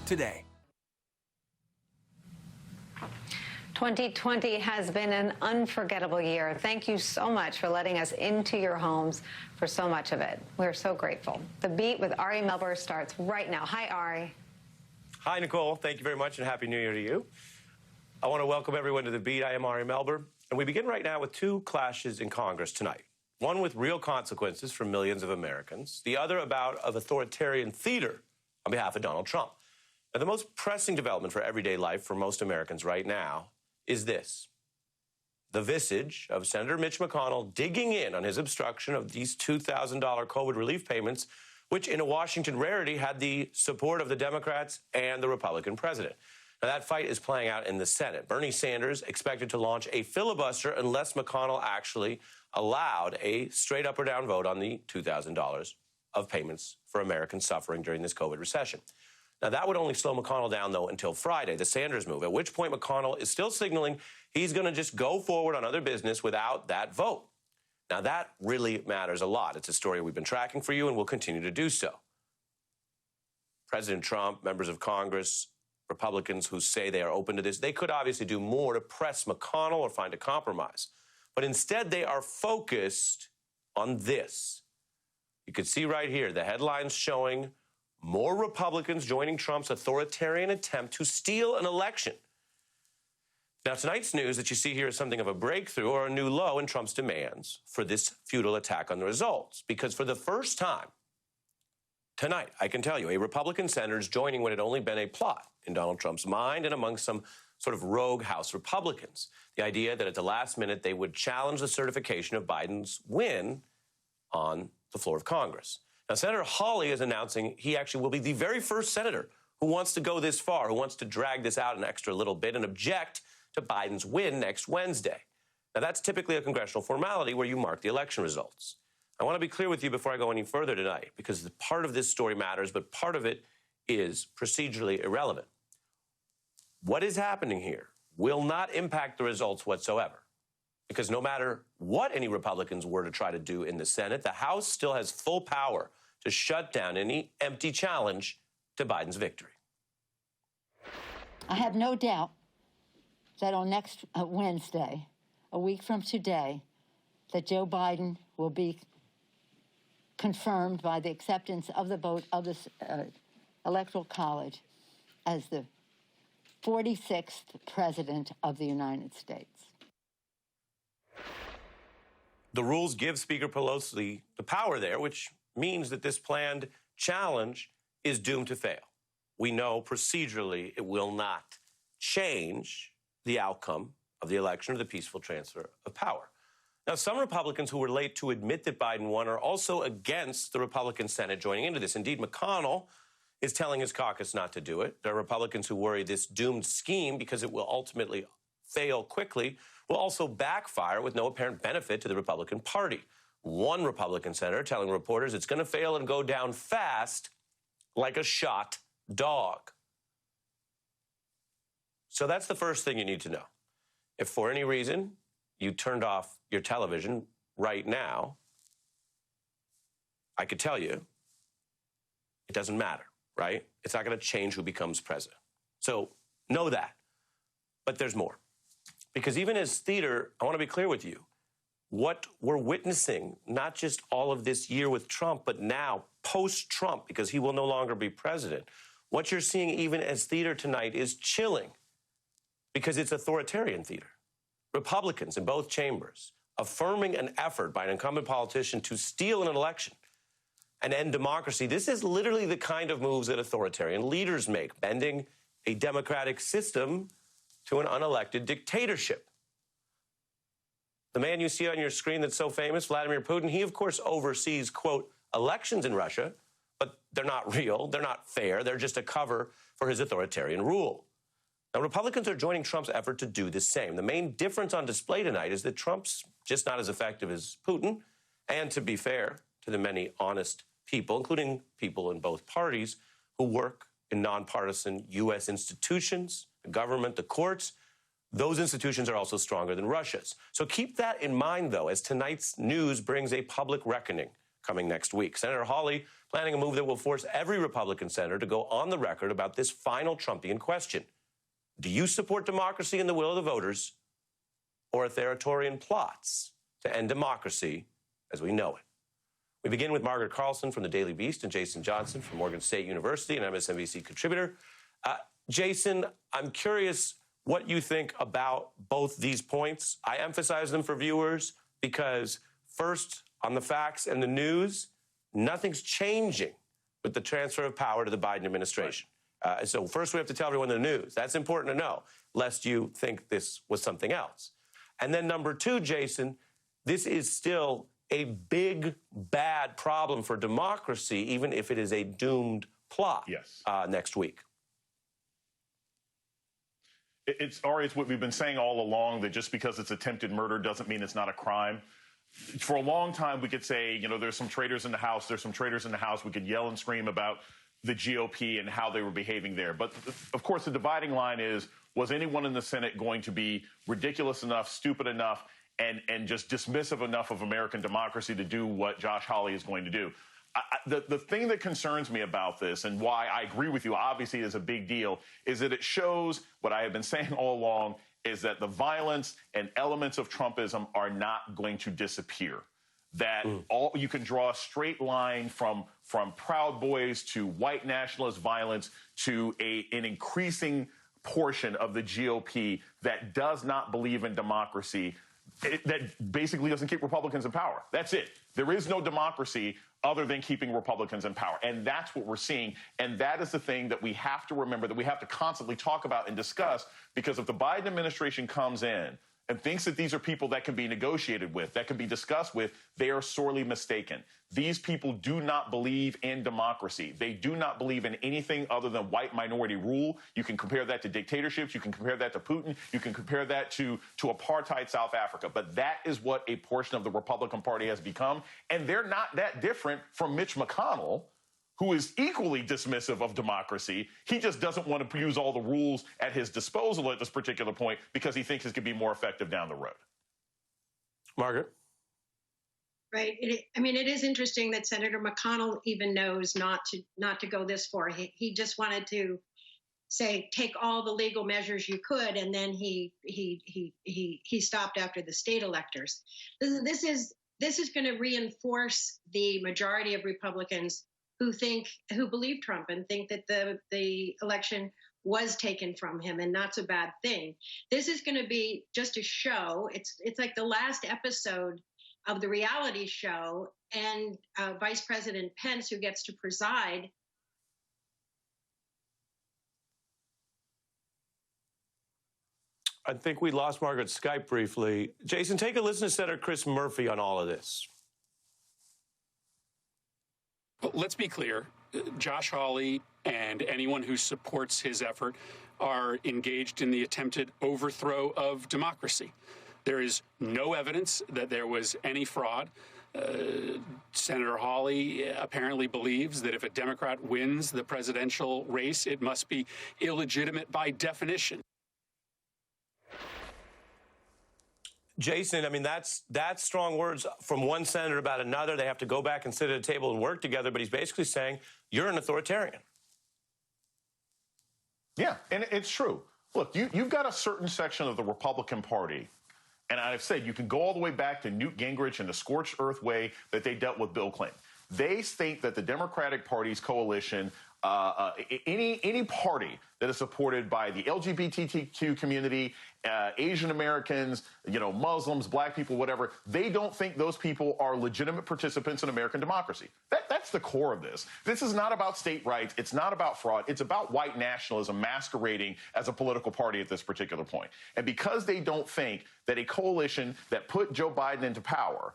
today. 2020 has been an unforgettable year. Thank you so much for letting us into your homes for so much of it. We're so grateful. The Beat with Ari Melber starts right now. Hi, Ari. Hi, Nicole. Thank you very much, and Happy New Year to you. I want to welcome everyone to The Beat. I am Ari Melber, and we begin right now with two clashes in Congress tonight. One with real consequences for millions of Americans, the other about of authoritarian theater on behalf of Donald Trump. Now, the most pressing development for everyday life for most Americans right now is this: the visage of Senator Mitch McConnell digging in on his obstruction of these $2,000 COVID relief payments, which in a Washington rarity had the support of the Democrats and the Republican president. Now, that fight is playing out in the Senate. Bernie Sanders expected to launch a filibuster unless McConnell actually allowed a straight up or down vote on the $2,000 of payments for Americans suffering during this COVID recession. Now, that would only slow McConnell down, though, until Friday, the Sanders move, at which point McConnell is still signaling he's going to just go forward on other business without that vote. Now, that really matters a lot. It's a story we've been tracking for you and will continue to do so. President Trump, members of Congress, Republicans who say they are open to this, they could obviously do more to press McConnell or find a compromise. But instead, they are focused on this. You can see right here the headlines showing more Republicans joining Trump's authoritarian attempt to steal an election. Now, tonight's news that you see here is something of a breakthrough or a new low in Trump's demands for this futile attack on the results. Because for the first time tonight, I can tell you, a Republican senator is joining what had only been a plot in Donald Trump's mind and among some sort of rogue House Republicans. The idea that at the last minute they would challenge the certification of Biden's win on the floor of Congress. Now, Senator Hawley is announcing he actually will be the very first senator who wants to go this far, who wants to drag this out an extra little bit and object to Biden's win next Wednesday. Now, that's typically a congressional formality where you mark the election results. I want to be clear with you before I go any further tonight, because part of this story matters, but part of it is procedurally irrelevant. What is happening here will not impact the results whatsoever. Because no matter what any Republicans were to try to do in the Senate, the House still has full power to shut down any empty challenge to Biden's victory. I have no doubt that on next Wednesday, a week from today, that Joe Biden will be confirmed by the acceptance of the vote of the Electoral College as the 46th President of the United States. The rules give Speaker Pelosi the power there, which means that this planned challenge is doomed to fail. We know procedurally it will not change the outcome of the election or the peaceful transfer of power. Now, some Republicans who were late to admit that Biden won are also against the Republican Senate joining into this. Indeed, McConnell is telling his caucus not to do it. There are Republicans who worry this doomed scheme, because it will ultimately fail quickly, will also backfire with no apparent benefit to the Republican Party. One Republican senator telling reporters it's going to fail and go down fast like a shot dog. So that's the first thing you need to know. If for any reason you turned off your television right now, I could tell you it doesn't matter, right? It's not going to change who becomes president. So know that. But there's more. Because even as theater, I want to be clear with you, what we're witnessing, not just all of this year with Trump, but now post-Trump, because he will no longer be president, what you're seeing even as theater tonight is chilling, because it's authoritarian theater. Republicans in both chambers affirming an effort by an incumbent politician to steal an election and end democracy. This is literally the kind of moves that authoritarian leaders make, bending a democratic system to an unelected dictatorship. The man you see on your screen that's so famous, Vladimir Putin, he, of course, oversees, quote, elections in Russia, but they're not real, they're not fair, they're just a cover for his authoritarian rule. Now, Republicans are joining Trump's effort to do the same. The main difference on display tonight is that Trump's just not as effective as Putin, and to be fair to the many honest people, including people in both parties, who work in nonpartisan U.S. institutions, the government, the courts. Those institutions are also stronger than Russia's. So keep that in mind, though, as tonight's news brings a public reckoning coming next week. Senator Hawley planning a move that will force every Republican senator to go on the record about this final Trumpian question. Do you support democracy and the will of the voters, or authoritarian plots to end democracy as we know it? We begin with Margaret Carlson from the Daily Beast and Jason Johnson from Morgan State University, an MSNBC contributor. Jason, I'm curious what you think about both these points. I emphasize them for viewers because, first, on the facts and the news, nothing's changing with the transfer of power to the Biden administration. So first we have to tell everyone the news. That's important to know, lest you think this was something else. And then number two, Jason, this is still a big, bad problem for democracy, even if it is a doomed plot next week. It's what we've been saying all along, that just because it's attempted murder doesn't mean it's not a crime. For a long time, we could say, there's some traitors in the House, there's some traitors in the House. We could yell and scream about the GOP and how they were behaving there. But, of course, the dividing line is, was anyone in the Senate going to be ridiculous enough, stupid enough, and just dismissive enough of American democracy to do what Josh Hawley is going to do? The thing that concerns me about this, and why I agree with you, obviously, is a big deal, is that it shows what I have been saying all along, is that the violence and elements of Trumpism are not going to disappear. That you can draw a straight line from Proud Boys to white nationalist violence to an increasing portion of the GOP that does not believe in democracy, that basically doesn't keep Republicans in power. That's it. There is no democracy other than keeping Republicans in power. And that's what we're seeing. And that is the thing that we have to remember, that we have to constantly talk about and discuss, because if the Biden administration comes in and thinks that these are people that can be negotiated with, that can be discussed with, they are sorely mistaken. These people do not believe in democracy. They do not believe in anything other than white minority rule. You can compare that to dictatorships. You can compare that to Putin. You can compare that to apartheid South Africa. But that is what a portion of the Republican Party has become. And they're not that different from Mitch McConnell, who is equally dismissive of democracy. He just doesn't want to use all the rules at his disposal at this particular point because he thinks it could be more effective down the road. Margaret? Right. It is interesting that Senator McConnell even knows not to go this far. He just wanted to say, take all the legal measures you could, and then he stopped after the state electors. This is going to reinforce the majority of Republicans who believe Trump and think that the election was taken from him, and that's a bad thing. This is going to be just a show. It's like the last episode of the reality show, and Vice President Pence, who gets to preside. I think we lost Margaret's Skype briefly. Jason, take a listen to Senator Chris Murphy on all of this. Let's be clear. Josh Hawley and anyone who supports his effort are engaged in the attempted overthrow of democracy. There is no evidence that there was any fraud. Senator Hawley apparently believes that if a Democrat wins the presidential race, it must be illegitimate by definition. Jason, that's strong words from one senator about another. They have to go back and sit at a table and work together, but he's basically saying, you're an authoritarian. Yeah, and it's true. Look, you've got a certain section of the Republican Party, and I've said you can go all the way back to Newt Gingrich and the scorched earth way that they dealt with Bill Clinton. They think that the Democratic Party's coalition, any party that is supported by the LGBTQ community, Asian Americans, Muslims, black people, whatever, they don't think those people are legitimate participants in American democracy. That's the core of this. This is not about state rights. It's not about fraud. It's about white nationalism masquerading as a political party at this particular point. And because they don't think that a coalition that put Joe Biden into power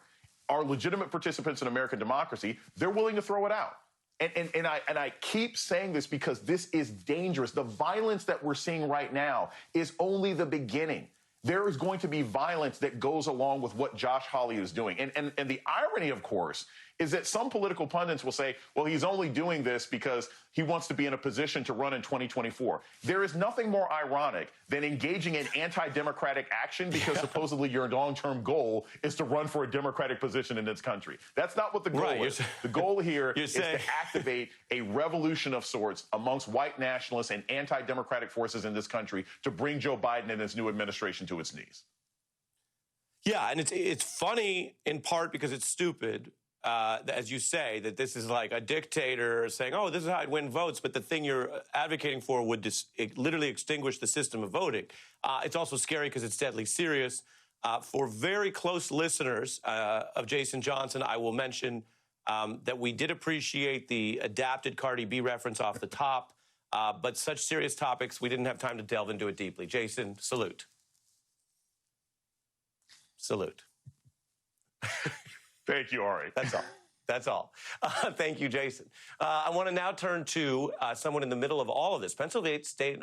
are legitimate participants in American democracy, they're willing to throw it out. And I keep saying this because this is dangerous. The violence that we're seeing right now is only the beginning. There is going to be violence that goes along with what Josh Hawley is doing. And the irony, of course, is that some political pundits will say, well, he's only doing this because he wants to be in a position to run in 2024. There is nothing more ironic than engaging in anti-democratic action because supposedly your long-term goal is to run for a democratic position in this country. That's not what the goal is. The goal here is to activate a revolution of sorts amongst white nationalists and anti-democratic forces in this country to bring Joe Biden and his new administration to its knees. Yeah, and it's funny in part because it's stupid, as you say, that this is like a dictator saying, oh, this is how I'd win votes, but the thing you're advocating for would literally extinguish the system of voting. It's also scary because it's deadly serious. For very close listeners of Jason Johnson, I will mention that we did appreciate the adapted Cardi B reference off the top, but such serious topics, we didn't have time to delve into it deeply. Jason, salute. Salute. Thank you, Ari. That's all. That's all. Thank you, Jason. I want to now turn to someone in the middle of all of this, Pennsylvania State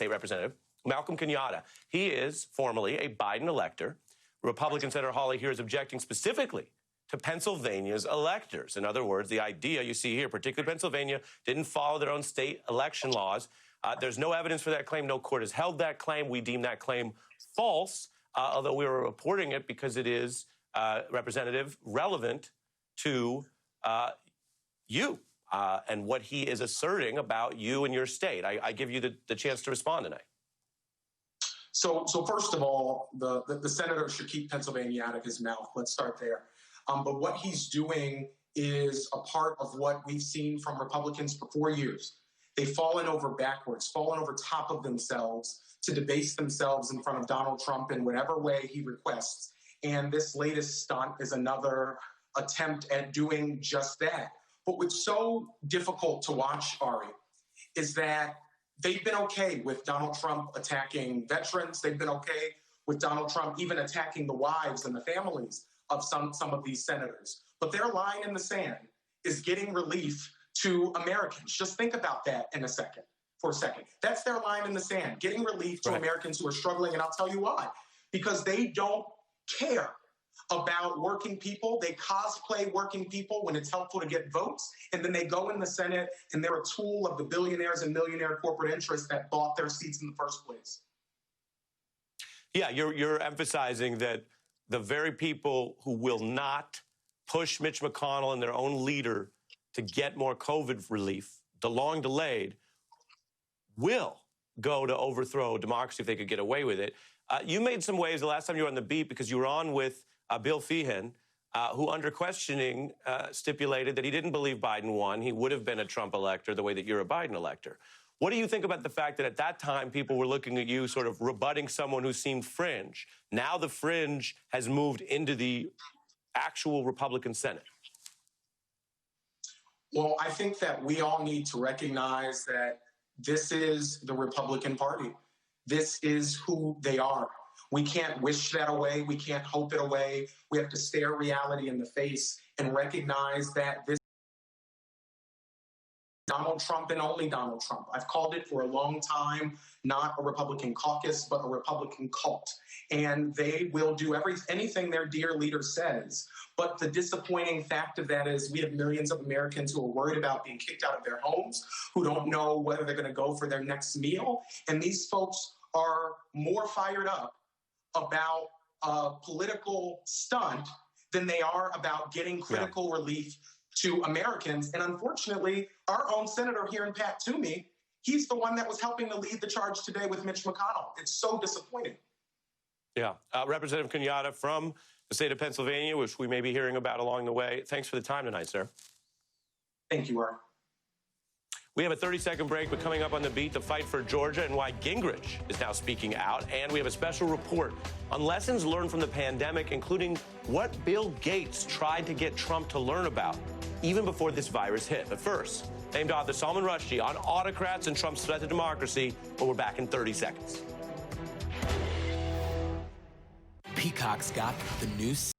Representative Malcolm Kenyatta. He is formally a Biden elector. Republican Senator Hawley here is objecting specifically to Pennsylvania's electors. In other words, the idea you see here, particularly Pennsylvania, didn't follow their own state election laws. There's no evidence for that claim. No court has held that claim. We deem that claim false, although we were reporting it because it is, Representative, relevant to you and what he is asserting about you and your state. I give you the chance to respond tonight. So first of all, the senator should keep Pennsylvania out of his mouth. Let's start there. But what he's doing is a part of what we've seen from Republicans for 4 years. They've fallen over backwards, fallen over top of themselves to debase themselves in front of Donald Trump in whatever way he requests. And this latest stunt is another attempt at doing just that. But what's so difficult to watch, Ari, is that they've been okay with Donald Trump attacking veterans. They've been okay with Donald Trump even attacking the wives and the families of some of these senators. But their line in the sand is getting relief to Americans. Just think about that for a second. That's their line in the sand, getting relief to Americans who are struggling. And I'll tell you why. Because they don't care about working people. They cosplay working people when it's helpful to get votes. And then they go in the Senate and they're a tool of the billionaires and millionaire corporate interests that bought their seats in the first place. Yeah, you're emphasizing that the very people who will not push Mitch McConnell and their own leader to get more COVID relief, the long delayed, will go to overthrow democracy if they could get away with it. You made some waves the last time you were on the beat because you were on with Bill Feehan, who under questioning stipulated that he didn't believe Biden won. He would have been a Trump elector the way that you're a Biden elector. What do you think about the fact that at that time people were looking at you sort of rebutting someone who seemed fringe? Now the fringe has moved into the actual Republican Senate. Well, I think that we all need to recognize that this is the Republican Party. This is who they are. We can't wish that away. We can't hope it away. We have to stare reality in the face and recognize that this Donald Trump and only Donald Trump. I've called it for a long time, not a Republican caucus, but a Republican cult. And they will do anything their dear leader says. But the disappointing fact of that is we have millions of Americans who are worried about being kicked out of their homes, who don't know whether they're going to go for their next meal. And these folks are more fired up about a political stunt than they are about getting critical relief to Americans. And unfortunately, our own senator here in Pat Toomey, he's the one that was helping to lead the charge today with Mitch McConnell. It's so disappointing. Yeah. Representative Kenyatta from the state of Pennsylvania, which we may be hearing about along the way. Thanks for the time tonight, sir. Thank you, Art. We have a 30-second break, but coming up on the beat, the fight for Georgia and why Gingrich is now speaking out. And we have a special report on lessons learned from the pandemic, including what Bill Gates tried to get Trump to learn about even before this virus hit. But first, famed author Salman Rushdie on autocrats and Trump's threat to democracy. But we're back in 30 seconds. Peacock's got the new